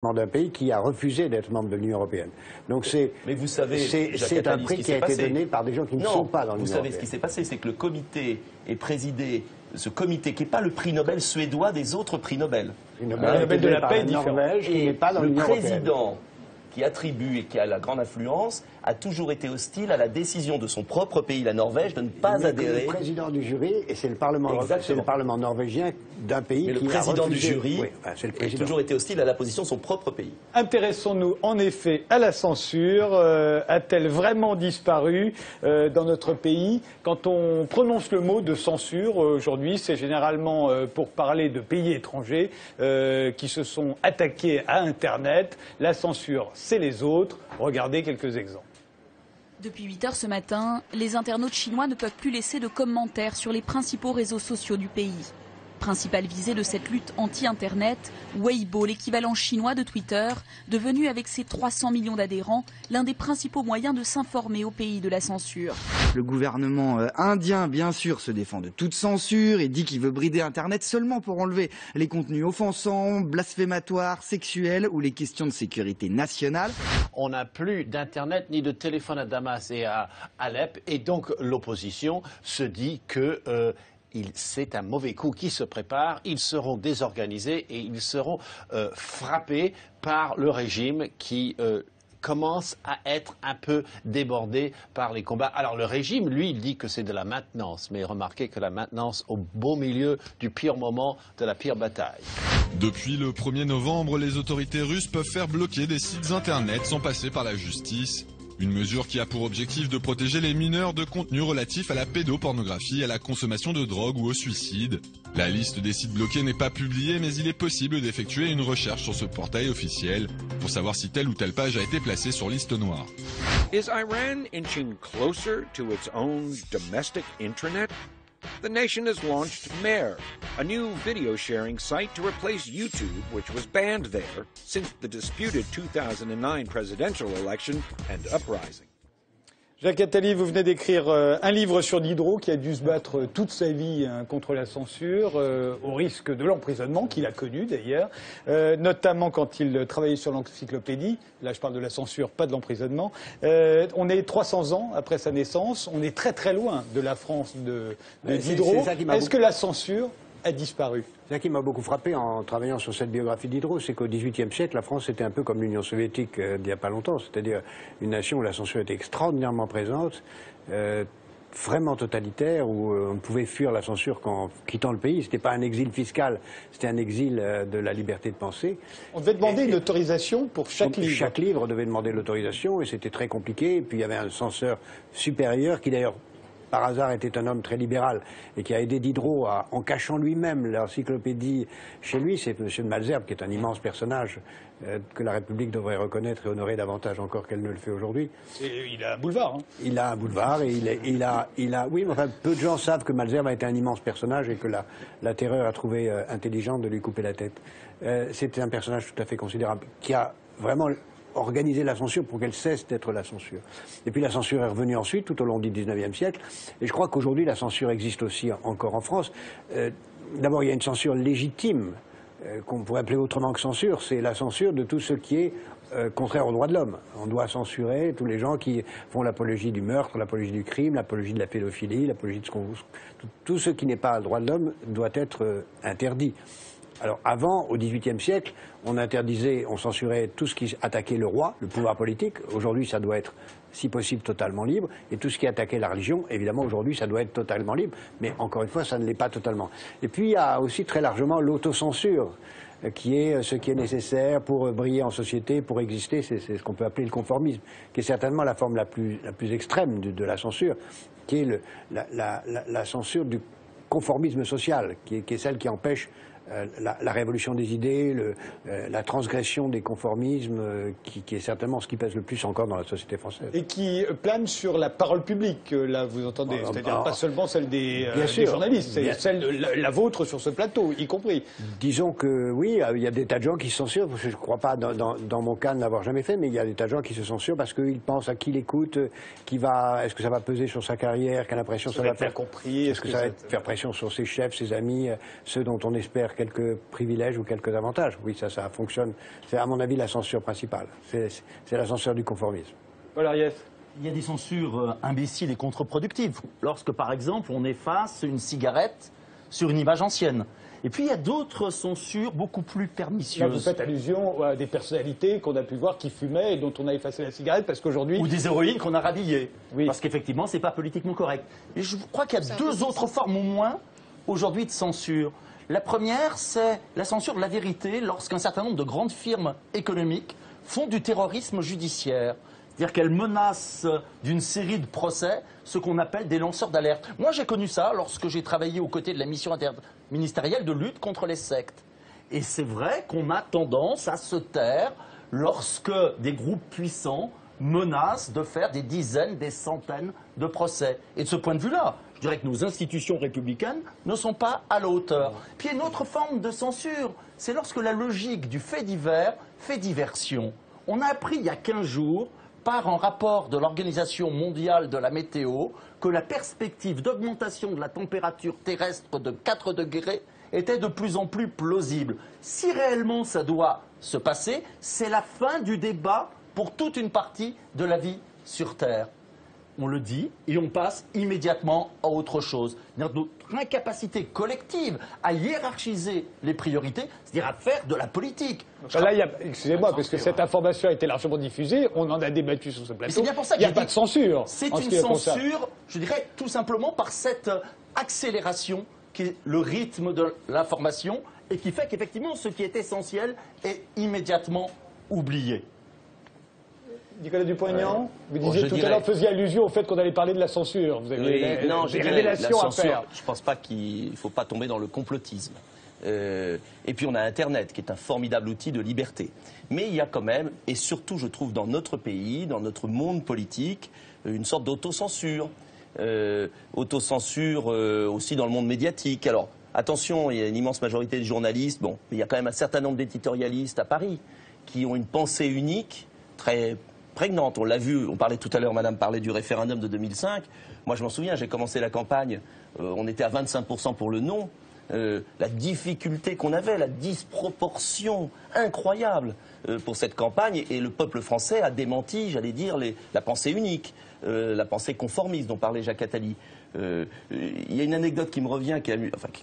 d'un pays qui a refusé d'être membre de l'Union européenne. Donc mais vous savez, c'est un prix qui a été donné par des gens qui ne sont pas dans l'Union européenne. Vous savez ce qui s'est passé, c'est que le comité est présidé, ce comité qui n'est pas le prix Nobel suédois des autres prix Nobel. Le Nobel de la paix Norvège qui n'est pas dans l'Union européenne. Le président qui attribue et qui a la grande influence, a toujours été hostile à la décision de son propre pays, la Norvège, de ne pas adhérer. Le président du jury, et c'est le Parlement norvégien d'un pays qui a refusé. Le président du jury a toujours été hostile à la position de son propre pays. Intéressons-nous en effet à la censure. A-t-elle vraiment disparu dans notre pays? Quand on prononce le mot de censure, aujourd'hui, c'est généralement pour parler de pays étrangers qui se sont attaqués à Internet. La censure, c'est les autres. Regardez quelques exemples. Depuis 8 heures ce matin, les internautes chinois ne peuvent plus laisser de commentaires sur les principaux réseaux sociaux du pays. Principale visée de cette lutte anti-Internet, Weibo, l'équivalent chinois de Twitter, devenu avec ses 300 millions d'adhérents, l'un des principaux moyens de s'informer au pays de la censure. Le gouvernement indien, bien sûr, se défend de toute censure et dit qu'il veut brider Internet seulement pour enlever les contenus offensants, blasphématoires, sexuels ou les questions de sécurité nationale. On n'a plus d'Internet ni de téléphone à Damas et à Alep, et donc l'opposition se dit que c'est un mauvais coup qui se prépare, ils seront désorganisés et ils seront frappés par le régime qui commence à être un peu débordé par les combats. Alors le régime, lui, il dit que c'est de la maintenance, mais remarquez que la maintenance au beau milieu du pire moment de la pire bataille. Depuis le 1er novembre, les autorités russes peuvent faire bloquer des sites internet sans passer par la justice. Une mesure qui a pour objectif de protéger les mineurs de contenus relatifs à la pédopornographie, à la consommation de drogue ou au suicide. La liste des sites bloqués n'est pas publiée, mais il est possible d'effectuer une recherche sur ce portail officiel pour savoir si telle ou telle page a été placée sur liste noire. Is Iran inching closer to its own domestic intranet? The nation has launched Mehr, a new video sharing site to replace YouTube, which was banned there since the disputed 2009 presidential election and uprising. Jacques Attali, vous venez d'écrire un livre sur Diderot qui a dû se battre toute sa vie contre la censure, au risque de l'emprisonnement, qu'il a connu d'ailleurs, notamment quand il travaillait sur l'encyclopédie. Là, je parle de la censure, pas de l'emprisonnement. On est 300 ans après sa naissance, on est très très loin de la France de Diderot. Est-ce que la censure a disparu? C'est ça qui m'a beaucoup frappé en travaillant sur cette biographie de Diderot, c'est qu'au XVIIIe siècle, la France était un peu comme l'Union soviétique d'il n'y a pas longtemps, c'est-à-dire une nation où la censure était extraordinairement présente, vraiment totalitaire, où on pouvait fuir la censure qu'en quittant le pays. C'était pas un exil fiscal, c'était un exil de la liberté de penser. On devait demander une autorisation pour chaque livre. Chaque livre devait demander l'autorisation et c'était très compliqué. Et puis il y avait un censeur supérieur qui d'ailleurs par hasard était un homme très libéral et qui a aidé Diderot en cachant lui-même l'encyclopédie chez lui, c'est M. de Malesherbes qui est un immense personnage que la République devrait reconnaître et honorer davantage encore qu'elle ne le fait aujourd'hui. Il a un boulevard. Hein. Il a un boulevard et oui, mais enfin, peu de gens savent que Malesherbes a été un immense personnage et que la terreur a trouvé intelligent de lui couper la tête. C'était un personnage tout à fait considérable qui a vraiment organiser la censure pour qu'elle cesse d'être la censure. Et puis la censure est revenue ensuite, tout au long du XIXe siècle. Et je crois qu'aujourd'hui, la censure existe aussi encore en France. D'abord, il y a une censure légitime, qu'on pourrait appeler autrement que censure. C'est la censure de tout ce qui est contraire aux droits de l'homme. On doit censurer tous les gens qui font l'apologie du meurtre, l'apologie du crime, l'apologie de la pédophilie, l'apologie de tout ce qui n'est pas le droit de l'homme doit être interdit. Alors avant, au XVIIIe siècle, on interdisait, on censurait tout ce qui attaquait le roi, le pouvoir politique. Aujourd'hui, ça doit être, si possible, totalement libre. Et tout ce qui attaquait la religion, évidemment, aujourd'hui, ça doit être totalement libre. Mais encore une fois, ça ne l'est pas totalement. Et puis, il y a aussi très largement l'autocensure, qui est ce qui est nécessaire pour briller en société, pour exister. C'est ce qu'on peut appeler le conformisme, qui est certainement la forme la plus extrême de la censure, qui est la censure du conformisme social, qui est celle qui empêche la révolution des idées, la transgression des conformismes, qui est certainement ce qui pèse le plus encore dans la société française. Et qui plane sur la parole publique, là vous entendez, c'est-à-dire pas seulement celle des journalistes, c'est celle la vôtre sur ce plateau, y compris. Disons que oui, il y a des tas de gens qui se censurent, je ne crois pas dans mon cas ne l'avoir jamais fait, mais il y a des tas de gens qui se censurent parce qu'ils pensent à qui l'écoute, est-ce que ça va peser sur sa carrière, quelle impression ça va faire compris, est-ce que ça va faire pression sur ses chefs, ses amis, ceux dont on espère quelques privilèges ou quelques avantages. Oui, ça fonctionne. C'est à mon avis la censure principale. C'est la censure du conformisme. Voilà, Yes. Il y a des censures imbéciles et contre-productives. Lorsque, par exemple, on efface une cigarette sur une image ancienne. Et puis, il y a d'autres censures beaucoup plus pernicieuses. Là, vous faites allusion à des personnalités qu'on a pu voir qui fumaient et dont on a effacé la cigarette parce qu'aujourd'hui... Ou des héroïnes qu'on a rhabillées. Oui. Parce qu'effectivement, ce n'est pas politiquement correct. Et je crois qu'il y a deux autres formes au moins, aujourd'hui, de censure. La première, c'est la censure de la vérité lorsqu'un certain nombre de grandes firmes économiques font du terrorisme judiciaire. C'est-à-dire qu'elles menacent d'une série de procès ce qu'on appelle des lanceurs d'alerte. Moi, j'ai connu ça lorsque j'ai travaillé aux côtés de la mission interministérielle de lutte contre les sectes. Et c'est vrai qu'on a tendance à se taire lorsque des groupes puissants menacent de faire des dizaines, des centaines de procès. Et de ce point de vue-là, je dirais que nos institutions républicaines ne sont pas à la hauteur. Puis il y a une autre forme de censure, c'est lorsque la logique du fait divers fait diversion. On a appris il y a 15 jours, par un rapport de l'Organisation mondiale de la météo, que la perspective d'augmentation de la température terrestre de 4 degrés était de plus en plus plausible. Si réellement ça doit se passer, c'est la fin du débat pour toute une partie de la vie sur Terre. On le dit et on passe immédiatement à autre chose. Notre incapacité collective à hiérarchiser les priorités, c'est-à-dire à faire de la politique. Là, excusez-moi, parce que cette information a été largement diffusée, on en a débattu sur ce plateau. C'est bien pour ça il n'y a pas de censure. C'est une censure, je dirais, tout simplement par cette accélération qui est le rythme de l'information et qui fait qu'effectivement, ce qui est essentiel est immédiatement oublié. Nicolas Dupont-Aignan, vous disiez tout à l'heure, faisiez allusion au fait qu'on allait parler de la censure. Vous aviez des révélations à faire. Je ne pense pas qu'il ne faut pas tomber dans le complotisme. Et puis on a Internet, qui est un formidable outil de liberté. Mais il y a quand même, et surtout je trouve dans notre pays, dans notre monde politique, une sorte d'autocensure. Autocensure aussi dans le monde médiatique. Alors, attention, il y a une immense majorité de journalistes, bon, il y a quand même un certain nombre d'éditorialistes à Paris qui ont une pensée unique, très prégnante. On l'a vu, on parlait tout à l'heure, madame parlait du référendum de 2005. Moi, je m'en souviens, j'ai commencé la campagne, on était à 25% pour le non. La difficulté qu'on avait, la disproportion incroyable pour cette campagne, et le peuple français a démenti, j'allais dire, la pensée unique, la pensée conformiste dont parlait Jacques Attali. Il y a une anecdote qui me revient, que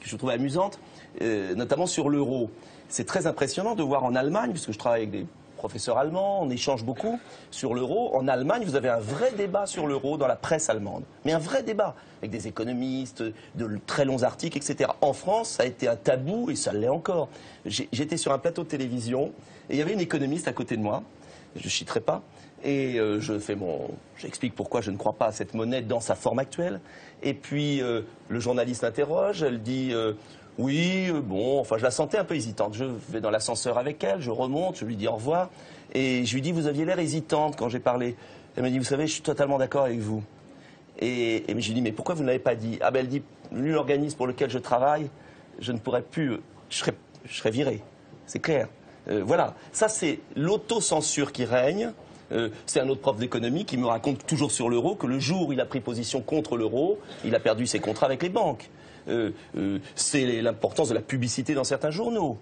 je trouve amusante, notamment sur l'euro. C'est très impressionnant de voir en Allemagne, puisque je travaille avec des professeurs allemands, on échange beaucoup sur l'euro. En Allemagne, vous avez un vrai débat sur l'euro dans la presse allemande. Mais un vrai débat, avec des économistes, de très longs articles, etc. En France, ça a été un tabou, et ça l'est encore. J'étais sur un plateau de télévision, et il y avait une économiste à côté de moi, je ne citerai pas, et j'explique pourquoi je ne crois pas à cette monnaie dans sa forme actuelle. Et puis, le journaliste interroge, elle dit... oui, bon, enfin, je la sentais un peu hésitante. Je vais dans l'ascenseur avec elle, je remonte, je lui dis au revoir. Et je lui dis, vous aviez l'air hésitante quand j'ai parlé. Elle m'a dit, vous savez, je suis totalement d'accord avec vous. Et je lui dis, mais pourquoi vous ne l'avez pas dit? Ah ben, elle dit, l'organisme pour lequel je travaille, je ne pourrais plus, je serais viré. C'est clair. Voilà, ça c'est l'autocensure qui règne. C'est un autre prof d'économie qui me raconte toujours sur l'euro que le jour où il a pris position contre l'euro, il a perdu ses contrats avec les banques. C'est l'importance de la publicité dans certains journaux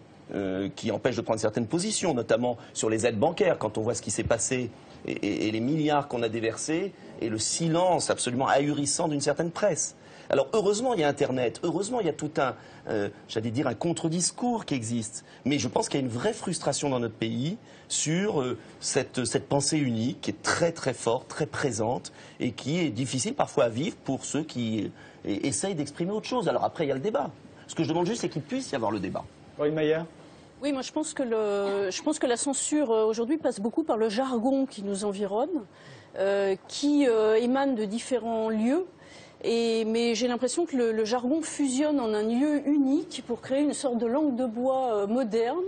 qui empêche de prendre certaines positions, notamment sur les aides bancaires, quand on voit ce qui s'est passé et les milliards qu'on a déversés et le silence absolument ahurissant d'une certaine presse. Alors heureusement il y a Internet, heureusement il y a tout j'allais dire un contre-discours qui existe, mais je pense qu'il y a une vraie frustration dans notre pays sur cette pensée unique qui est très très forte, très présente et qui est difficile parfois à vivre pour ceux qui essayent d'exprimer autre chose. Alors après il y a le débat. Ce que je demande juste c'est qu'il puisse y avoir le débat. Oui, Maïa. Oui, moi je pense que la censure aujourd'hui passe beaucoup par le jargon qui nous environne, qui émane de différents lieux. Mais j'ai l'impression que le jargon fusionne en un lieu unique pour créer une sorte de langue de bois moderne,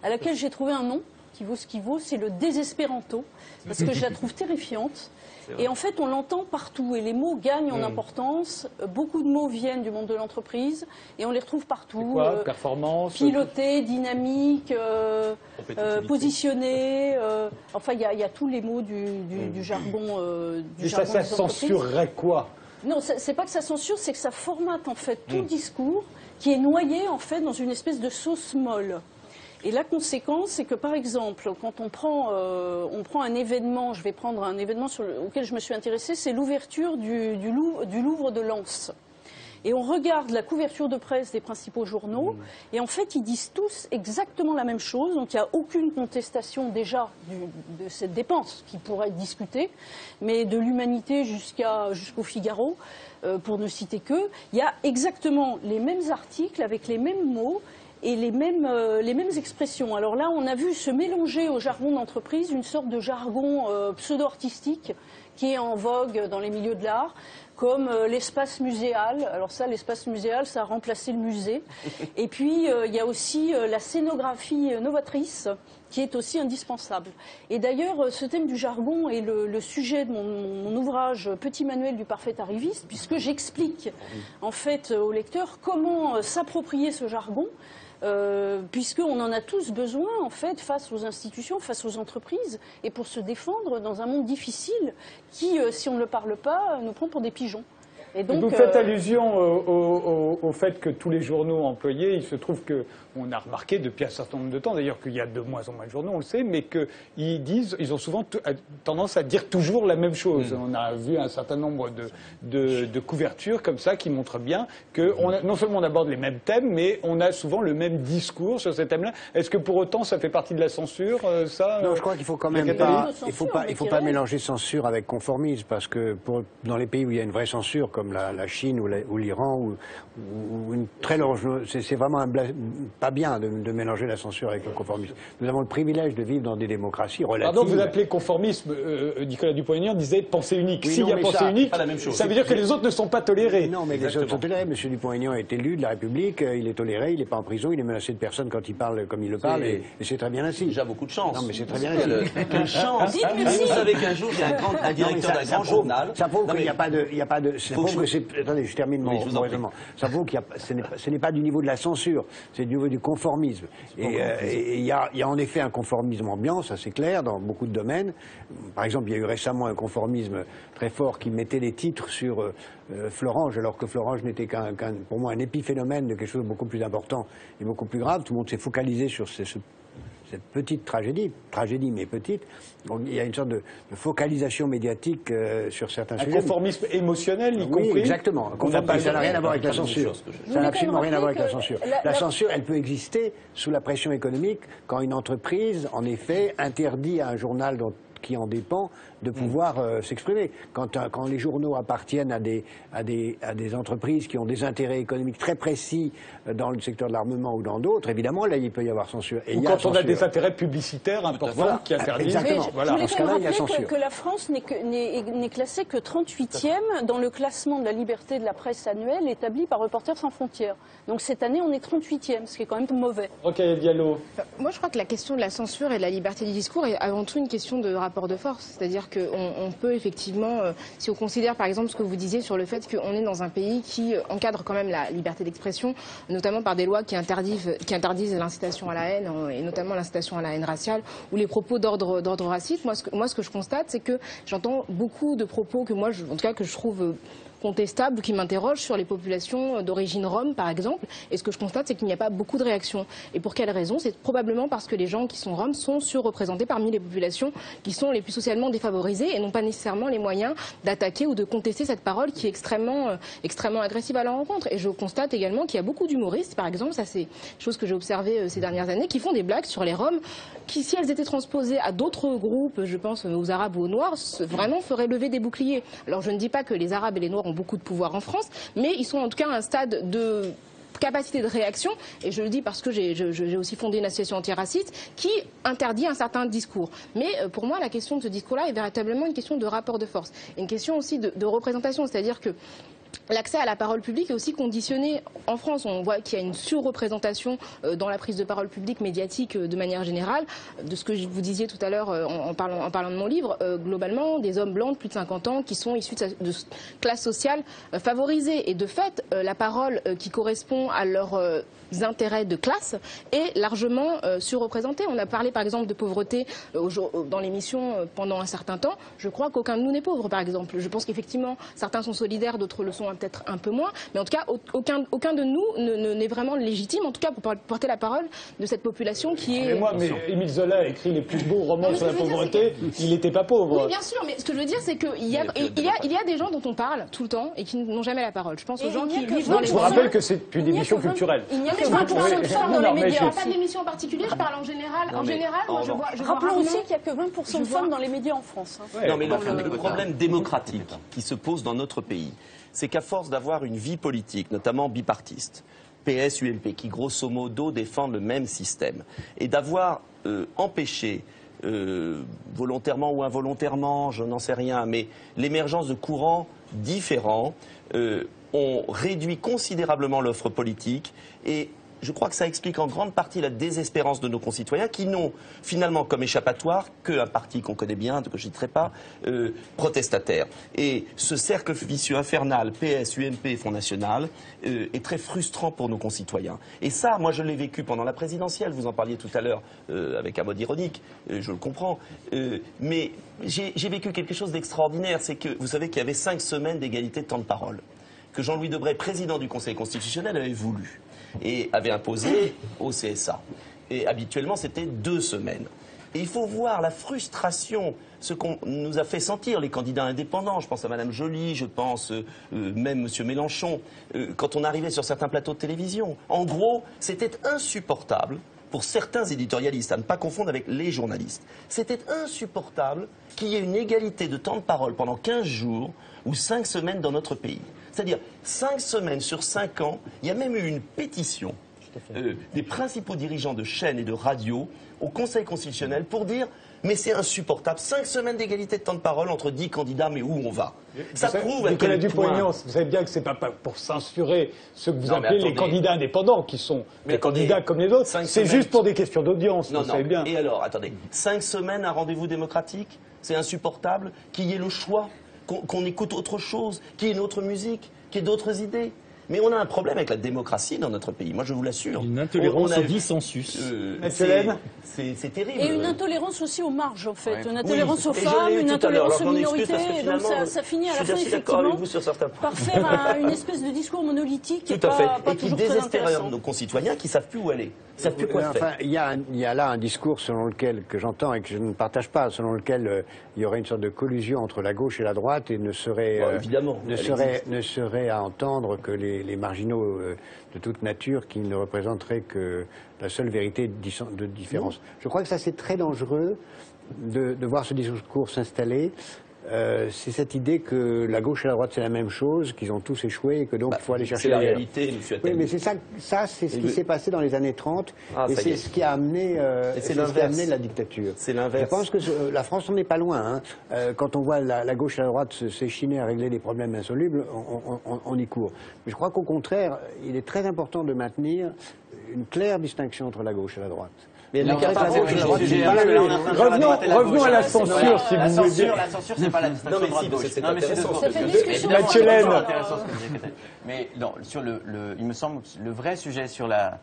à laquelle j'ai trouvé un nom qui vaut ce qu'il vaut, c'est le désespéranto, parce que je la trouve terrifiante. Et en fait, on l'entend partout, et les mots gagnent en importance. Beaucoup de mots viennent du monde de l'entreprise, et on les retrouve partout. C'est quoi, performance, piloté, dynamique, positionné. Enfin, il y a tous les mots du jargon. Et ça censurerait quoi? Non, c'est pas que ça censure, c'est que ça formate en fait tout le discours qui est noyé en fait dans une espèce de sauce molle. Et la conséquence, c'est que par exemple, quand on prend un événement, je vais prendre un événement auquel je me suis intéressée, c'est l'ouverture du Louvre de Lens. Et on regarde la couverture de presse des principaux journaux, et en fait, ils disent tous exactement la même chose. Donc, il n'y a aucune contestation déjà de cette dépense qui pourrait être discutée, mais de l'Humanité jusqu'au Figaro, pour ne citer que, il y a exactement les mêmes articles avec les mêmes mots et les mêmes expressions. Alors là, on a vu se mélanger au jargon d'entreprise une sorte de jargon pseudo-artistique qui est en vogue dans les milieux de l'art, comme l'espace muséal. Alors ça, l'espace muséal, ça a remplacé le musée. Et puis, il y a aussi la scénographie novatrice, qui est aussi indispensable. Et d'ailleurs, ce thème du jargon est le sujet de mon ouvrage « Petit manuel du parfait arriviste », puisque j'explique en fait au lecteur comment s'approprier ce jargon, puisqu'on en a tous besoin, en fait, face aux institutions, face aux entreprises, et pour se défendre dans un monde difficile qui, si on ne le parle pas, nous prend pour des pigeons. Et donc, vous faites allusion au fait que tous les journaux employés, il se trouve qu'on a remarqué depuis un certain nombre de temps, d'ailleurs qu'il y a de moins en moins de journaux, on le sait, mais qu'ils ont souvent tendance à dire toujours la même chose. On a vu un certain nombre de couvertures comme ça qui montrent bien que non seulement on aborde les mêmes thèmes, mais on a souvent le même discours sur ces thèmes-là. Est-ce que pour autant ça fait partie de la censure, ça? Non, je crois qu'il faut quand même pas, il faut pas mélanger censure avec conformisme, parce que dans les pays où il y a une vraie censure, comme la Chine ou l'Iran, ou une très large, c'est vraiment pas bien de mélanger la censure avec le conformisme. Nous avons le privilège de vivre dans des démocraties relatives. Pardon, vous appelez conformisme, Nicolas Dupont-Aignan disait pensée unique. Oui, s'il y a pensée unique, ça veut dire que les autres ne sont pas tolérés. Non, mais les autres sont tolérés. Monsieur Dupont-Aignan est élu de la République, il est toléré, il n'est pas en prison, il est menacé de personne quand il parle comme il le parle, et c'est très bien ainsi. Déjà beaucoup de chance. Non, mais c'est très bien ainsi. Quelle chance. Vous savez qu'un jour, il y a un directeur d'un grand journal. Ça prouve qu'il n'y a pas de, attendez, je termine mon raisonnement. Ça prouve qu'il ce n'est pas du niveau de la censure, c'est du niveau du conformisme. Et il y a en effet un conformisme ambiant, ça c'est clair, dans beaucoup de domaines. Par exemple, il y a eu récemment un conformisme très fort qui mettait les titres sur Florange, alors que Florange n'était pour moi un épiphénomène de quelque chose de beaucoup plus important et beaucoup plus grave. Tout le monde s'est focalisé sur cette petite tragédie mais petite. Donc, il y a une sorte de focalisation médiatique sur certains sujets. Un conformisme émotionnel, y compris. Oui, exactement. Ça n'a rien à voir avec la censure. Ça n'a absolument rien à voir avec la censure. La censure, elle peut exister sous la pression économique quand une entreprise, en effet, interdit à un journal qui en dépend de pouvoir s'exprimer. Quand les journaux appartiennent à des entreprises qui ont des intérêts économiques très précis dans le secteur de l'armement ou dans d'autres, évidemment, là, il peut y avoir censure. Et ou quand on a des intérêts publicitaires importants qui interdisent. Exactement. Voilà. Dans ce cas-là, il y a censure. Que la France n'est classée que 38e dans le classement de la liberté de la presse annuelle établi par Reporters sans frontières. Donc cette année, on est 38e, ce qui est quand même mauvais. Rokhaya Diallo. Moi, je crois que la question de la censure et de la liberté du discours est avant tout une question de rapport de force. C'est-à-dire qu'on peut effectivement, si on considère par exemple ce que vous disiez sur le fait qu'on est dans un pays qui encadre quand même la liberté d'expression, notamment par des lois qui interdisent l'incitation à la haine, et notamment l'incitation à la haine raciale, ou les propos d'ordre raciste. Moi, ce que je constate, c'est que j'entends beaucoup de propos que moi, en tout cas, que je trouve contestable, qui m'interroge sur les populations d'origine rome, par exemple. Et ce que je constate, c'est qu'il n'y a pas beaucoup de réactions. Et pour quelle raison? C'est probablement parce que les gens qui sont roms sont surreprésentés parmi les populations qui sont les plus socialement défavorisées et n'ont pas nécessairement les moyens d'attaquer ou de contester cette parole qui est extrêmement agressive à leur rencontre. Et je constate également qu'il y a beaucoup d'humoristes, par exemple, ça c'est une chose que j'ai observée ces dernières années, qui font des blagues sur les roms qui, si elles étaient transposées à d'autres groupes, je pense aux arabes ou aux noirs, vraiment feraient lever des boucliers. Alors je ne dis pas que les arabes et les noirs ont beaucoup de pouvoir en France, mais ils sont en tout cas à un stade de capacité de réaction, et je le dis parce que j'ai aussi fondé une association antiraciste qui interdit un certain discours. Mais pour moi, la question de ce discours-là est véritablement une question de rapport de force, et une question aussi de représentation, c'est-à-dire que l'accès à la parole publique est aussi conditionné. En France, on voit qu'il y a une surreprésentation dans la prise de parole publique médiatique de manière générale. De ce que vous disiez tout à l'heure en parlant de mon livre, globalement, des hommes blancs de plus de 50 ans qui sont issus de classes sociales favorisées. Et de fait, la parole qui correspond à leurs intérêts de classe est largement surreprésentée. On a parlé par exemple de pauvreté dans l'émission pendant un certain temps. Je crois qu'aucun de nous n'est pauvre, par exemple. Je pense qu'effectivement, certains sont solidaires, d'autres le sont sont peut-être un peu moins, mais en tout cas, aucun de nous n'est vraiment légitime, en tout cas, pour porter la parole de cette population qui est... Mais Émile Zola a écrit les plus beaux romans sur la pauvreté, il n'était pas pauvre. Oui, bien sûr, mais ce que je veux dire, c'est qu'il y a des gens dont on parle tout le temps et qui n'ont jamais la parole. Je pense aux gens qui vivent dans les... Je vous rappelle que c'est une émission culturelle. Il n'y a que 20% de femmes dans les médias. Je ne parle pas d'émission en particulier, je parle en général. Moi, je vois... Rappelons aussi qu'il n'y a que 20% de femmes dans les médias en France. Non, mais le problème démocratique qui se pose dans notre pays, c'est qu'à force d'avoir une vie politique, notamment bipartiste, PS, UMP, qui grosso modo défendent le même système, et d'avoir empêché, volontairement ou involontairement, je n'en sais rien, mais l'émergence de courants différents, ont réduit considérablement l'offre politique et je crois que ça explique en grande partie la désespérance de nos concitoyens qui n'ont finalement comme échappatoire qu'un parti qu'on connaît bien, que je ne citerai pas, protestataire. Et ce cercle vicieux infernal, PS, UMP, Front National, est très frustrant pour nos concitoyens. Et ça, moi je l'ai vécu pendant la présidentielle, vous en parliez tout à l'heure avec un mode ironique, je le comprends, mais j'ai vécu quelque chose d'extraordinaire, c'est que vous savez qu'il y avait 5 semaines d'égalité de temps de parole, que Jean-Louis Debré, président du Conseil constitutionnel, avait voulu et avait imposé au CSA. Et habituellement, c'était 2 semaines. Et il faut voir la frustration, ce qu'on nous a fait sentir les candidats indépendants. Je pense à Madame Joly, je pense même Monsieur Mélenchon, quand on arrivait sur certains plateaux de télévision. En gros, c'était insupportable pour certains éditorialistes, à ne pas confondre avec les journalistes. C'était insupportable qu'il y ait une égalité de temps de parole pendant 15 jours ou 5 semaines dans notre pays. C'est-à-dire 5 semaines sur 5 ans, il y a même eu une pétition des principaux dirigeants de chaînes et de radios au Conseil constitutionnel pour dire mais c'est insupportable, 5 semaines d'égalité de temps de parole entre 10 candidats, mais où on va? Ça prouve à quel point... Vous savez bien que c'est pas pour censurer ceux que vous appelez les candidats indépendants, qui sont des candidats comme les autres, c'est juste pour des questions d'audience, vous savez bien. Et alors, attendez, 5 semaines, un rendez-vous démocratique, c'est insupportable qu'il y ait le choix, qu'on écoute autre chose, qu'il y ait une autre musique, qu'il y ait d'autres idées. Mais on a un problème avec la démocratie dans notre pays, moi je vous l'assure. Une intolérance au dissensus. C'est terrible. Et une intolérance aussi aux marges, en fait. Une intolérance aux femmes, une intolérance aux minorités. Donc ça finit à la fin, effectivement, par faire une espèce de discours monolithique et pas qui désespère nos concitoyens qui ne savent plus où aller. Ils savent plus quoi faire. Enfin, il y a là un discours selon lequel, que j'entends et que je ne partage pas, selon lequel il y aurait une sorte de collusion entre la gauche et la droite et ne serait à entendre que les marginaux de toute nature qui ne représenteraient que la seule vérité de différence. Je crois que ça c'est très dangereux de voir ce discours s'installer. C'est cette idée que la gauche et la droite c'est la même chose, qu'ils ont tous échoué et que donc il faut aller chercher la réalité, monsieur Attali. Oui, mais c'est ça c'est ce qui s'est passé dans les années 30 et c'est ce qui a amené, la dictature. C'est l'inverse. Je pense que la France n'en est pas loin. Quand on voit la gauche et la droite s'échiner à régler des problèmes insolubles, on y court. Mais je crois qu'au contraire, il est très important de maintenir une claire distinction entre la gauche et la droite. Mais revenons à la censure, si vous voulez. La censure, c'est pas la distinction droite-gauche. Ça fait discussion. Mathieu Laine. Mais non, il me semble que le vrai sujet sur la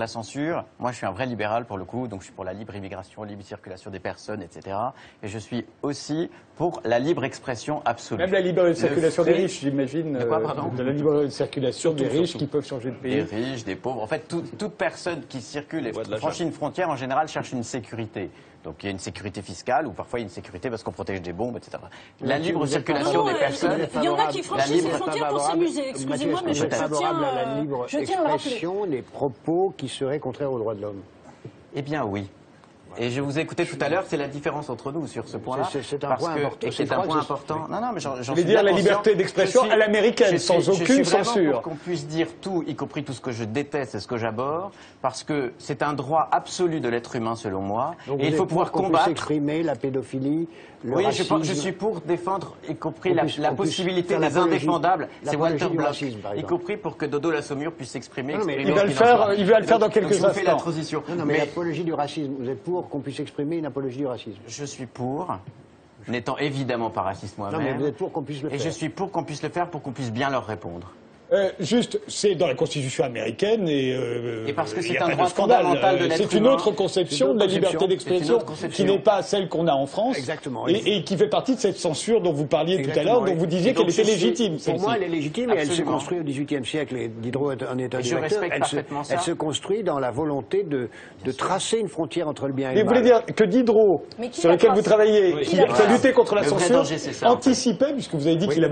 censure, moi je suis un vrai libéral pour le coup, donc je suis pour la libre immigration, libre circulation des personnes, etc. Et je suis aussi pour la libre expression absolue. Même la libre circulation des riches, j'imagine. De quoi, pardon ? De la libre circulation des riches qui peuvent changer de pays. Des riches, des pauvres. En fait, toute personne qui circule et franchit une frontière, en général, cherche une sécurité. Donc il y a une sécurité fiscale ou parfois il y a une sécurité parce qu'on protège des bombes, etc. La libre circulation des personnes. Il y en a qui franchissent les frontières pour s'amuser. Excusez-moi, mais je tiens à la libre expression des propos qui seraient contraires aux droits de l'homme. Eh bien oui. Et je vous ai écouté tout à l'heure, c'est la différence entre nous sur ce point-là. C'est un point important. C'est un point important. Non, mais j'en suis dire la liberté d'expression à l'américaine, sans aucune censure. Je suis vraiment pour qu'on puisse dire tout, y compris tout ce que je déteste et ce que j'aborde, parce que c'est un droit absolu de l'être humain, selon moi. Donc et il faut pouvoir combattre. Puisse exprimer la pédophilie, le racisme. Je suis pour défendre, y compris la possibilité des indépendables. C'est Walter Block, y compris pour que Dodo la Saumure puisse s'exprimer. Il va le faire dans quelques instants. Je fais la transition. Non, mais l'apologie du racisme, vous êtes pour qu'on puisse exprimer une apologie du racisme? Je suis pour, n'étant évidemment pas raciste moi-même. Non, mais vous êtes pour qu'on puisse le faire. Et je suis pour qu'on puisse le faire, pour qu'on puisse bien leur répondre. Juste, c'est dans la Constitution américaine et parce que il y c'est a un pas droit de scandale. fondamental de l'être C'est une humain. autre conception de la liberté d'expression qui n'est pas celle qu'on a en France. Exactement. Et qui fait partie de cette censure dont vous parliez tout à Exactement, l'heure, dont oui. vous disiez qu'elle était légitime. Pour moi, elle est légitime et elle se Absolument. construit au XVIIIe siècle. Et Diderot en est un Et je directeur. respecte parfaitement ça. Elle se construit dans la volonté de tracer une frontière entre le bien et Mais le vous voulez mal. dire que Diderot, Mais qui sur l'a lequel vous tracé travaillez, Oui. qui a lutté contre la Le vrai censure, danger, c'est ça, en fait. anticipait, puisque vous avez dit qu'il a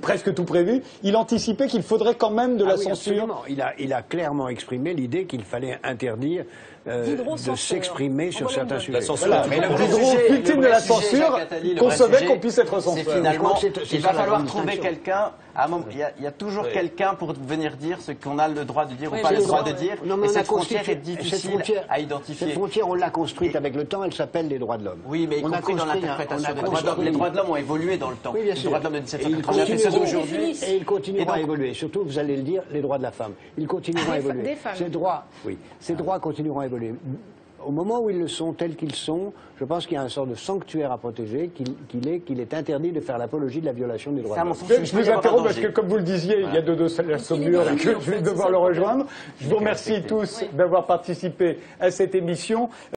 presque tout prévu, il anticipait qu'il faudrait quand même de la Ah oui, censure. absolument. Il a clairement exprimé l'idée qu'il fallait interdire Diderot de censeur. s'exprimer sur certains sujets. La censure, Voilà, c'est mais toujours le bon. Diderot, victime de la censure, Jacques Attali, le vrai concevait sujet, qu'on puisse être c'est censeur. finalement, Je crois que c'est il ça va la falloir grande trouver distinction. quelqu'un. Il y a toujours quelqu'un pour venir dire ce qu'on a le droit de dire Oui, ou pas c'est le droit ça, de ouais. dire. Non, mais Et on a cette frontière est constitué- difficile cette frontière- à identifier. Cette frontière, on l'a construite avec le temps, elle s'appelle les droits de l'homme. Oui, mais y On a compris dans construit l'interprétation on a des droits de l'homme. construit- Les droits de l'homme ont évolué dans le temps. Oui, bien Les sûr. droits de l'homme de Et ils 1789 et ceux continueront- d'aujourd'hui. Et ils continueront Et donc- à évoluer. Surtout, vous allez le dire, les droits de la femme. Ils continueront à évoluer. des femmes. Ces droits continueront à évoluer. Au moment où ils le sont tels qu'ils sont, je pense qu'il y a un sort de sanctuaire à protéger, qu'il est interdit de faire l'apologie de la violation des droits Ça, de à mon l'homme. sens, Je vous interromps parce que, comme vous le disiez, il y a deux la saumure et que je vais devoir le rejoindre. Je vous remercie tous d'avoir participé à cette émission.